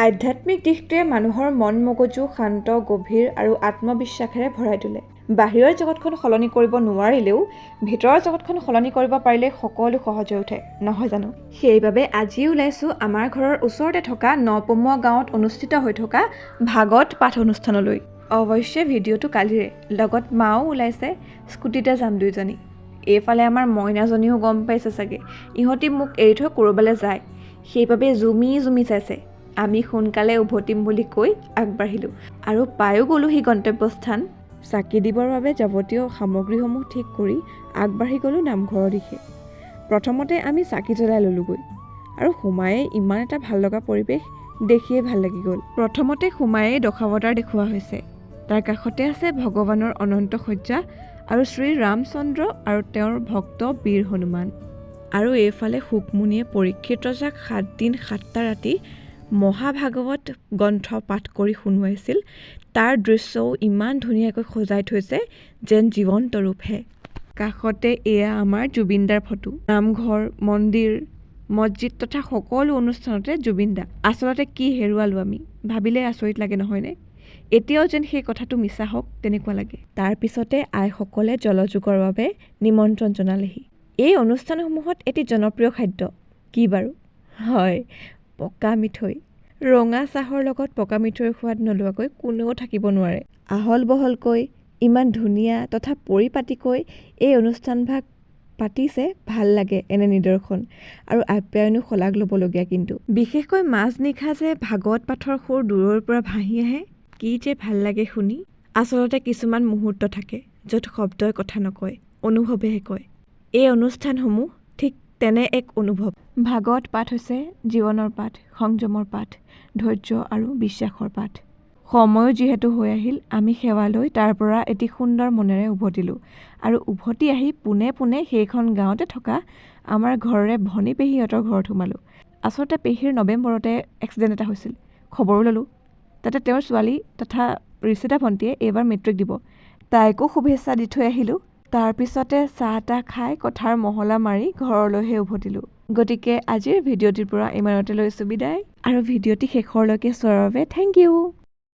আধ্যাত্মিক দিশটোৱে মানুহৰ মন মগজু শান্ত গভীৰ আৰু আত্মবিশ্বাসেৰে ভৰাই তোলে। বাহিৰৰ জগতখন সলনি কৰিব নোৱাৰিলেও ভিতৰৰ জগতখন সলনি কৰিব পাৰিলে সকলো সহজ হৈ উঠে, নহয় জানো? সেইবাবে আজি ওলাইছোঁ আমাৰ ঘৰৰ ওচৰতে থকা নপমুৱা গাঁৱত অনুষ্ঠিত হৈ থকা ভাগৱত পাঠ অনুষ্ঠানলৈ। অৱশ্যে ভিডিঅ'টো কালিৰে, লগত মাও ওলাইছে, স্কুটিতে যাম দুইজনী। এইফালে আমাৰ মইনাজনীও গম পাইছে চাগে, ইহঁতি মোক এৰি থৈ ক'ৰবালৈ যায়, সেইবাবে জুমি চাইছে। আমি সোনকালে উভতিম বুলি কৈ আগবাঢ়িলোঁ আৰু পায়ো গ'লোহি গন্তব্যস্থান। চাকি দিবৰ বাবে যাৱতীয় সামগ্ৰীসমূহ ঠিক কৰি আগবাঢ়ি গ'লোঁ নামঘৰৰ দিশে। প্ৰথমতে আমি চাকি জ্বলাই ল'লোগৈ আৰু সোমায়েই ইমান এটা ভাল লগা পৰিৱেশ দেখিয়ে ভাল লাগি গ'ল। প্ৰথমতে সোমায়েই দশাৱতাৰ দেখুওৱা হৈছে, তাৰ কাষতে আছে ভগৱানৰ অনন্ত শয্যা আৰু শ্ৰী ৰামচন্দ্ৰ আৰু তেওঁৰ ভক্ত বীৰ হনুমান। আৰু এইফালে শুকমুনিয়ে পৰীক্ষিত ৰজাক 7 দিন 7টা ৰাতি মহাভাগৱত গ্ৰন্থ পাঠ কৰি শুনোৱাইছিল, তাৰ দৃশ্যও ইমান ধুনীয়াকৈ সজাই থৈছে যেন জীৱন্ত ৰূপহে। কাষতে এয়া আমাৰ জুবিনদাৰ ফটো। নামঘৰ, মন্দিৰ, মছজিদ তথা সকলো অনুষ্ঠানতে জুবিনদা। আচলতে কি হেৰুৱালোঁ আমি, ভাবিলে আচৰিত লাগে নহয়নে? এতিয়াও যেন সেই কথাটো মিছা হওক তেনেকুৱা লাগে। তাৰ পিছতে আইসকলে জলযোগৰ বাবে নিমন্ত্ৰণ জনালেহি। এই অনুষ্ঠানসমূহত এটি জনপ্ৰিয় খাদ্য কি বাৰু? হয়, পকা মিঠৈ। ৰঙা চাহৰ লগত পকা মিঠৈৰ সোৱাদ নোলোৱাকৈ কোনেও থাকিব নোৱাৰে। আহল বহলকৈ ইমান ধুনীয়া তথা পৰিপাটিকৈ এই অনুষ্ঠানভাগ পাতিছে, ভাল লাগে এনে নিদৰ্শন আৰু আপ্যায়নো শলাগ ল'বলগীয়া। কিন্তু বিশেষকৈ মাজনিশা যে ভাগৱত পাঠৰ সুৰ দূৰৰ পৰা ভাহি আহে, কি যে ভাল লাগে শুনি। আচলতে কিছুমান মুহূৰ্ত থাকে য'ত শব্দই কথা নকয়, অনুভৱেহে কয়। এই অনুষ্ঠানসমূহ ঠিক তেনে এক অনুভৱ। ভাগৱত পাঠ হৈছে জীৱনৰ পাঠ, সংযমৰ পাঠ, ধৈৰ্য আৰু বিশ্বাসৰ পাঠ। সময়ো যিহেতু হৈ আহিল, আমি সেৱা লৈ তাৰ পৰা এটি সুন্দৰ মনেৰে উভতিলোঁ আৰু উভতি আহি পোনে পোনে সেইখন গাঁৱতে থকা আমাৰ ঘৰৰে ভনী পেহীহঁতৰ ঘৰত সোমালোঁ। আচলতে পেহীৰ নৱেম্বৰতে এক্সিডেণ্ট এটা হৈছিল, খবৰো ল'লোঁ। তাতে তেওঁৰ ছোৱালী তথা ঋষিতা ভণ্টীয়ে এইবাৰ মেট্ৰিক দিব, তাইকো শুভেচ্ছা দি থৈ আহিলোঁ। তাৰপিছতে চাহ তাহ খাই কথাৰ মহলা মাৰি ঘৰলৈহে উভতিলোঁ। গতিকে আজিৰ ভিডিঅ'টিৰ পৰা ইমানতে লৈছোঁ বিদায়, আৰু ভিডিঅ'টি শেষৰলৈকে চোৱাৰ বাবে থেংক ইউ।